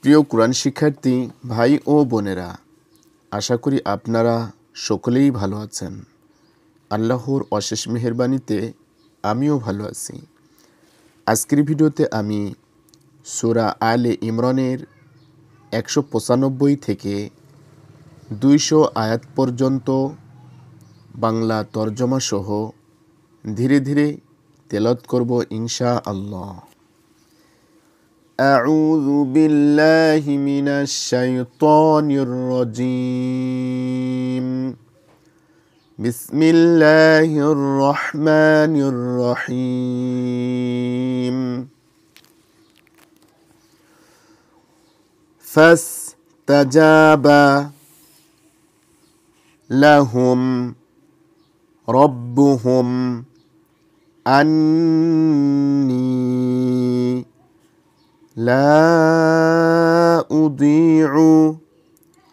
প্রিয় কোরআন শিক্ষার্থী ভাই ও বোনেরা, আশা করি আপনারা সকলেই ভালো আছেন। আল্লাহর অশেষ মেহেরবানিতে আমিও ভালো আছি। আজকের ভিডিওতে আমি সূরা আলে ইমরানের 195 থেকে 200 আয়াত পর্যন্ত বাংলা তরজমা সহ ধীরে ধীরে তেলাওয়াত করব ইনশাআল্লাহ। أعوذ بالله من الشيطان الرجيم. بسم الله الرحمن الرحيم. فاستجاب لهم ربهم أني لا أضيع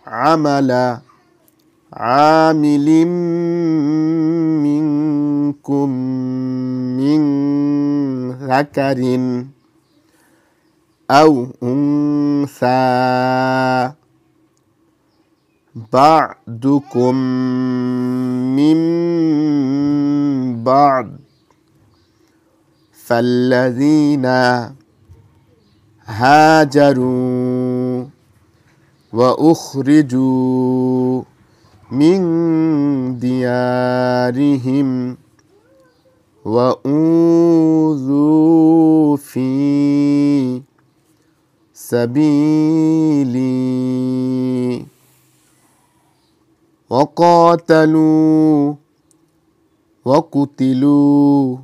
عمل عامل منكم من ذكر أو أنثى بعضكم من بعض فالذين هاجروا وأخرجوا من ديارهم وأوذوا في سبيلي وقاتلوا وقتلوا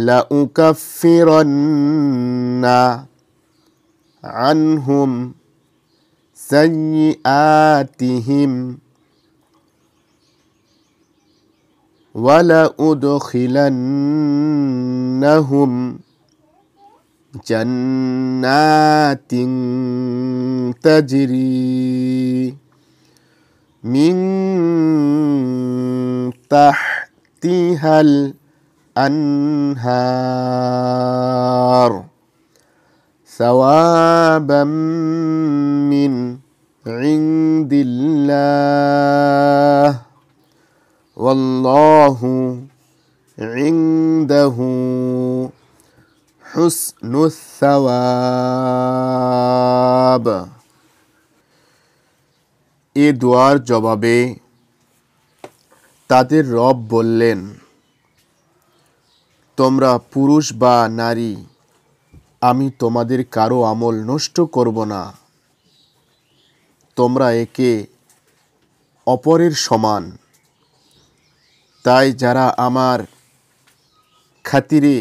لأكفرن عنهم سيئاتهم ولأدخلنهم جنات تجري من تحتها الأنهار ثوابا من عند الله والله عنده حسن الثواب. এ দোয়ার জবাবে তাদের রব বললেন, তোমরা পুরুষ বা নারী, আমি তোমাদের কারো আমল নষ্ট করব না। তোমরা একে অপরের সমান। তাই যারা আমার খাতিরে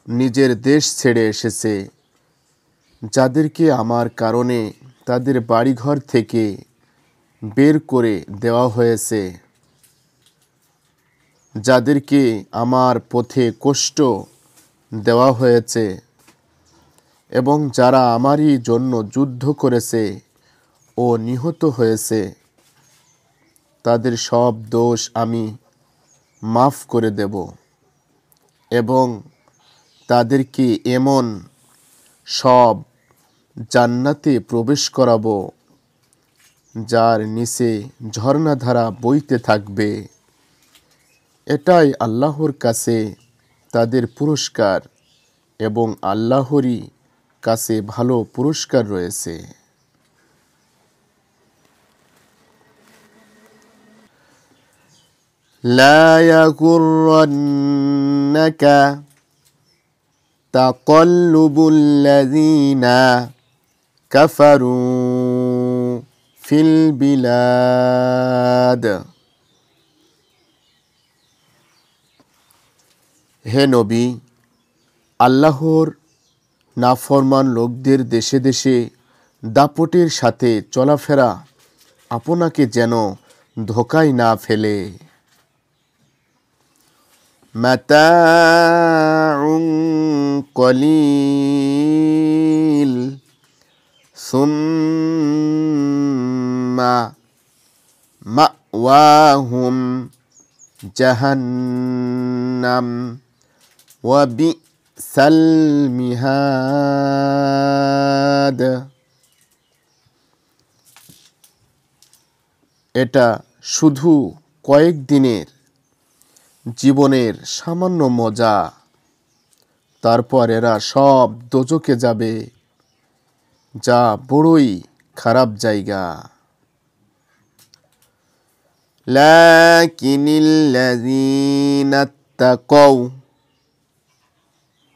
নিজের দেশ ছেড়ে এসেছে, যাদেরকে আমার কারণে তাদের বাড়িঘর থেকে বের করে দেওয়া হয়েছে, যাদেরকে আমার পথে কষ্ট দেওয়া হয়েছে এবং যারা আমারই জন্য যুদ্ধ করেছে ও নিহত হয়েছে, তাদের সব দোষ আমি মাফ করে দেব এবং তাদেরকে এমন সব জান্নাতে প্রবেশ করাবো যার নিচে ঝর্ণাধারা বইতে থাকবে। এটাই আল্লাহর কাছে তাদের পুরস্কার এবং আল্লাহরই কাছে ভালো পুরস্কার রয়েছে। لا يغرنك تقلب الذين كفروا في البلاد. হে নবী, আল্লাহর নাফরমান লোকদের দেশে দেশে দাপটের সাথে চলাফেরা আপনাকে যেন ধোঁকায় না ফেলে। মাতাউন কলিল সুম্মা মাওয়াহুম জাহান্নাম ওয়া বিসাল মিহাদ. আহাদ। এটা শুধু কয়েক দিনের জীবনের সামান্য মজা, তারপর এরা সব দোজখে যাবে, যা বড়ই খারাপ জায়গা। লাকিনিল্লাযীনা তাকাউ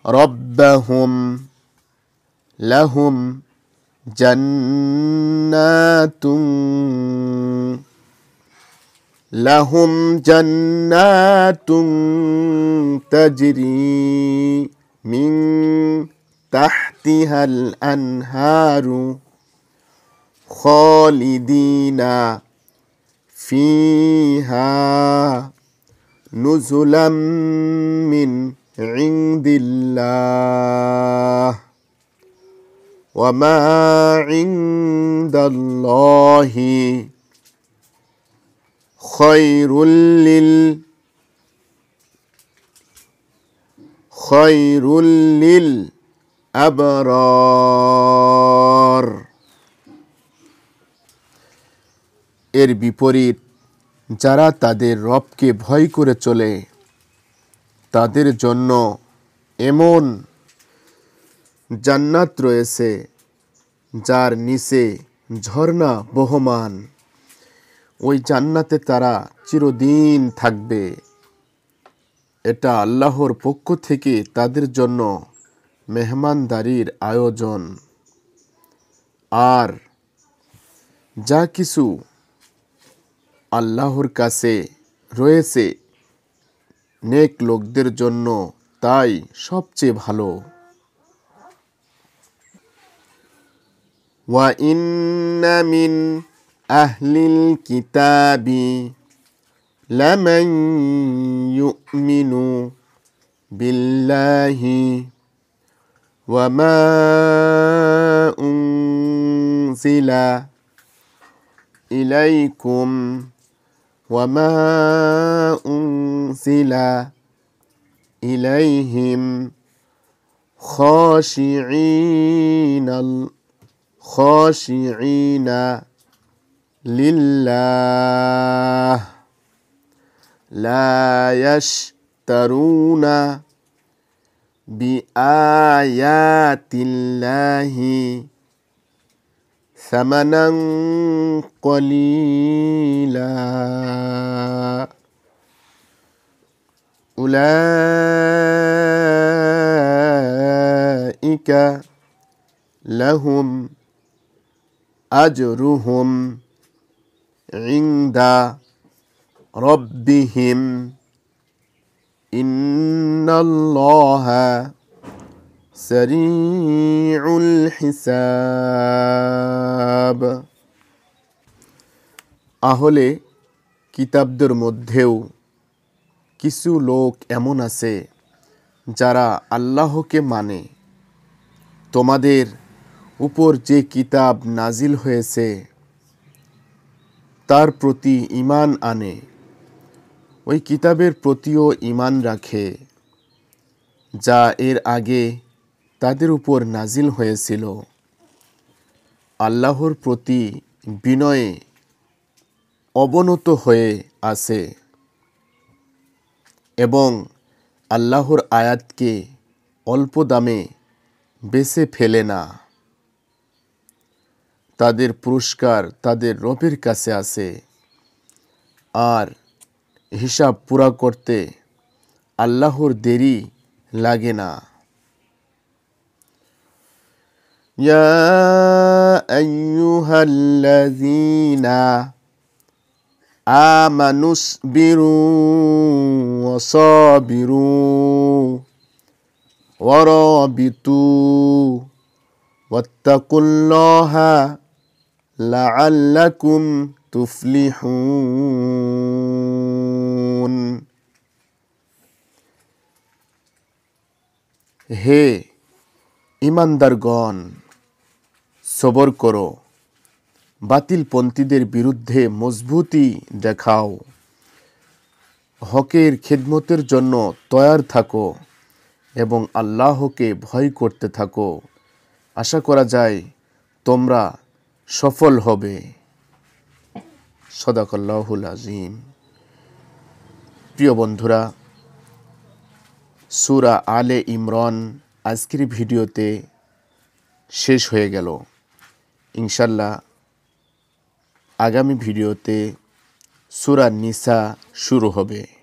রাব্বাহুম লাহুম জান্নাতুন তাজরি মিন তাহতিহাল আনহারু খালিদিনা ফিহা নুজুলাম মিন ইনদিল্লাহ ওয়া মা ইনদাল্লাহি খায়রুল লিল আবরার। এর বিপরীত যারা তাদের রবকে ভয় করে চলে, তাদের জন্য এমন জান্নাত রয়েছে যার নিচে ঝর্ণা বহমান। ওই জান্নাতে তারা চিরদিন থাকবে। এটা আল্লাহর পক্ষ থেকে তাদের জন্য মেহমানদারির আয়োজন। আর যা কিছু আল্লাহর কাছে রয়েছে নেক লোকদের জন্য, তাই সবচেয়ে ভালো। ওয়া ইন্না মিন আহলিল কিতাবি লামান ইউমিনু বিল্লাহি ওয়া মা উনজিলা ইলাইকুম ওয়া মা উনজিলা ইলাইহিম খাশিঈনা লিল্লাহ লা ইয়াশতারুনা বিআয়াতিল্লাহি সামানান কলিলা উলাইকা লাহুম আজরুহুম ইনদা রব্বিহিম ইন্নাল্লাহা সারিউল হিসাব। আহলে কিতাবদের মধ্যেও কিছু লোক এমন আছে যারা আল্লাহকে মানে, তোমাদের উপর যে কিতাব নাজিল হয়েছে তার প্রতি ঈমান আনে, ওই কিতাবের প্রতিও ঈমান রাখে যা এর আগে তাদের উপর নাজিল হয়েছিল। আল্লাহর প্রতি বিনয়ে অবনত হয়ে আছে এবং আল্লাহর আয়াতকে অল্প দামে বেচে ফেলে না। তাদের পুরস্কার তাদের রবের কাছে আছে, আর হিসাব পুরা করতে আল্লাহর দেরি লাগে না। ইয়া আইয়ুহাল্লাযীনা আমানুসবিরু ওয়াসাবিরু ওয়ারাবিতু ওয়াত্তাকুল্লাহা লাআল্লাকুম তুফলিহুন। হে ঈমানদারগণ, সবর করো, বাতিলপন্থীদের বিরুদ্ধে মজবুতি দেখাও, হকের খিদমতের জন্য তৈয়ার থাকো এবং আল্লাহকে ভয় করতে থাকো। আশা করা যায় তোমরা সফল হবে। সাদাকাল্লাহুল আযীম। প্রিয় বন্ধুরা, সূরা আলে ইমরান আজকের ভিডিওতে শেষ হয়ে গেল। ইনশাল্লাহ আগামী ভিডিওতে সূরা নিসা শুরু হবে।